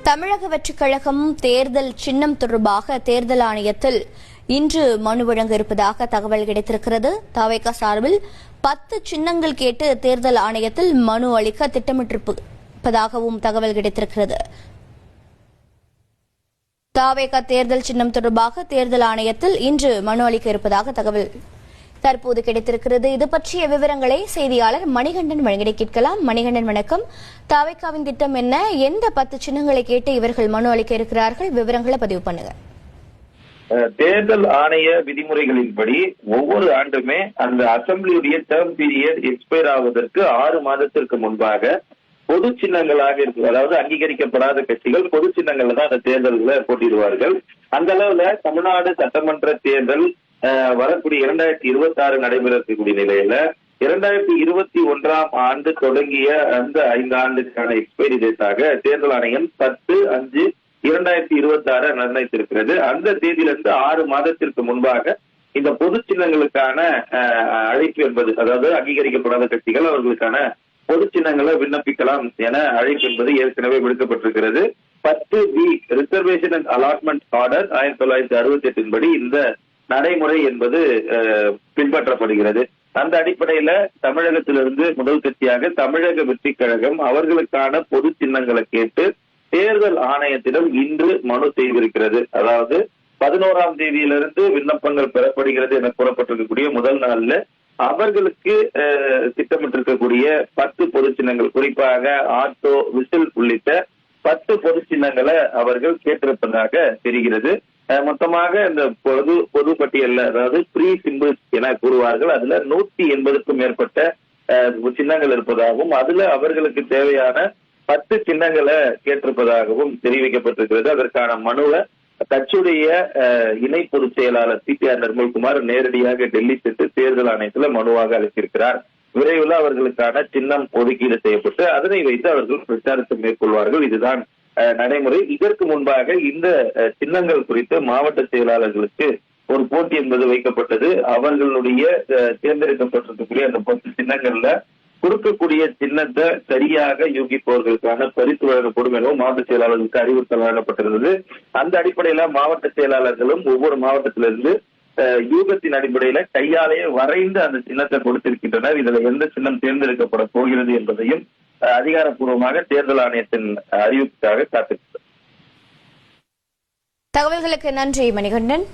தமிழக வெற்றிக் கழகம் தேர்தல் சின்னம் தொடர்பாக தேர்தல் ஆணையத்தில் இன்று மனு வழங்க இருப்பதாக தகவல் கிடைத்திருக்கிறது. தவேக சார்பில் 10 சின்னங்கள் கேட்டு தேர்தல் ஆணையத்தில் மனு அளிக்க திட்டமிட்டிருப்பதாகவும் தகவல் கிடைத்திருக்கிறது. தவேக தேர்தல் சின்னம் தொடர்பாக தேர்தல் ஆணையத்தில் இன்று மனு அளிக்க இருப்பதாக தகவல் தற்போது கிடைத்திருக்கிறது. இது பற்றிய விவரங்களை செய்தியாளர் மணிகண்டன் வழங்கிட கேட்கலாம். மணிகண்டன், வணக்கம். தவேகாவின் திட்டம் என்ன? எந்த 10 சின்னங்களை கேட்டு இவர்கள் மனு அளிக்க இருக்கிறார்கள்? விவரங்களை பதிவு பண்ணுங்க. தேர்தல் ஆணைய விதிமுறைகளின்படி ஒவ்வொரு ஆண்டுமே அந்த அசம்பிளியுடைய டேர்ம் பீரியட் எக்ஸ்பயர் ஆவதற்கு 6 மாதத்திற்கு முன்பாக பொது சின்னங்களாக இருக்கு, அதாவது அங்கீகரிக்கப்படாத கட்சிகள் பொது சின்னங்கள்ல தான் அந்த தேர்தல்களை போட்டியிடுவார்கள். அந்த அளவுல தமிழ்நாடு சட்டமன்ற தேர்தல் வரக்கூடிய 2026 நடைபெற இருக்கக்கூடிய நிலையில 2021ஆம் ஆண்டு தொடங்கிய அந்த 5 ஆண்டுக்கான எக்ஸ்பைரி டேட்டாக தேர்தல் ஆணையம் 10/5/2026 நிர்ணயித்திருக்கிறது. அந்த தேதியிலிருந்து 6 மாதத்திற்கு முன்பாக இந்த பொது சின்னங்களுக்கான அழைப்பு என்பது, அதாவது அங்கீகரிக்கப்படாத கட்சிகள் அவர்களுக்கான பொது சின்னங்களை விண்ணப்பிக்கலாம் என அழைப்பு என்பது ஏற்கனவே விடுக்கப்பட்டிருக்கிறது. 10B reservation and allotment order 1968 படி இந்த நடைமுறை என்பது பின்பற்றப்படுகிறது. அந்த அடிப்படையில தமிழகத்திலிருந்து முதல் கட்சியாக தமிழக வெற்றிக் கழகம் அவர்களுக்கான பொது சின்னங்களை கேட்டு தேர்தல் ஆணையத்திடம் இன்று மனு செய்திருக்கிறது. அதாவது 11ஆம் தேதியிலிருந்து விண்ணப்பங்கள் பெறப்படுகிறது என கூறப்பட்டிருக்கக்கூடிய முதல் நாள்ல அவர்களுக்கு திட்டமிட்டிருக்கக்கூடிய 10 பொது சின்னங்கள், குறிப்பாக ஆட்டோ, விசில் உள்ளிட்ட 10 பொது சின்னங்களை அவர்கள் கேட்டிருப்பதாக தெரிகிறது. மொத்தமாக இந்த பொது பட்டியல்ல, அதாவது ப்ரீ சிம்பிள்ஸ் என கூறுவார்கள், அதுல 180க்கும் மேற்பட்ட சின்னங்கள் இருப்பதாகவும் அதுல அவர்களுக்கு தேவையான 10 சின்னங்களை கேட்டிருப்பதாகவும் தெரிவிக்கப்பட்டிருக்கிறது. அதற்கான மனுவை கட்சியுடைய இணை பொதுச் செயலாளர் CTR நிர்மல்குமார் நேரடியாக டெல்லி சென்று தேர்தல் ஆணையத்துல மனுவாக அளித்திருக்கிறார். விரைவில் அவர்களுக்கான சின்னம் ஒதுக்கீடு செய்யப்பட்டு அதனை வைத்து அவர்கள் பிரச்சாரத்தை மேற்கொள்வார்கள். இதுதான் நடைமுறை. இதற்கு முன்பாக இந்த சின்னங்கள் குறித்து மாவட்ட செயலாளர்களுக்கு ஒரு போட்டி என்பது வைக்கப்பட்டது. அவர்களுடைய தேர்ந்தெடுக்கப்பட்டிருக்கக்கூடிய அந்த 10 சின்னங்கள்ல கொடுக்கக்கூடிய சின்னத்தை சரியாக யூகிப்பவர்களுக்கான பரிசு வழங்கப்படும் எனவும் மாவட்ட செயலாளர்களுக்கு அறிவுறுத்தல் வழங்கப்பட்டிருந்தது. அந்த அடிப்படையில மாவட்ட செயலாளர்களும் ஒவ்வொரு மாவட்டத்திலிருந்து யூகத்தின் அடிப்படையில கையாலேயே வரைந்து அந்த சின்னத்தை கொடுத்திருக்கின்றனர். இதுல எந்த சின்னம் தேர்ந்தெடுக்கப்பட போகிறது என்பதையும் அதிகாரப்பூர்வமாக தேர்தல் ஆணையத்தின் அறிவிப்புக்காக காத்திருக்கிறது. தகவல்களுக்கு நன்றி மணிகண்டன்.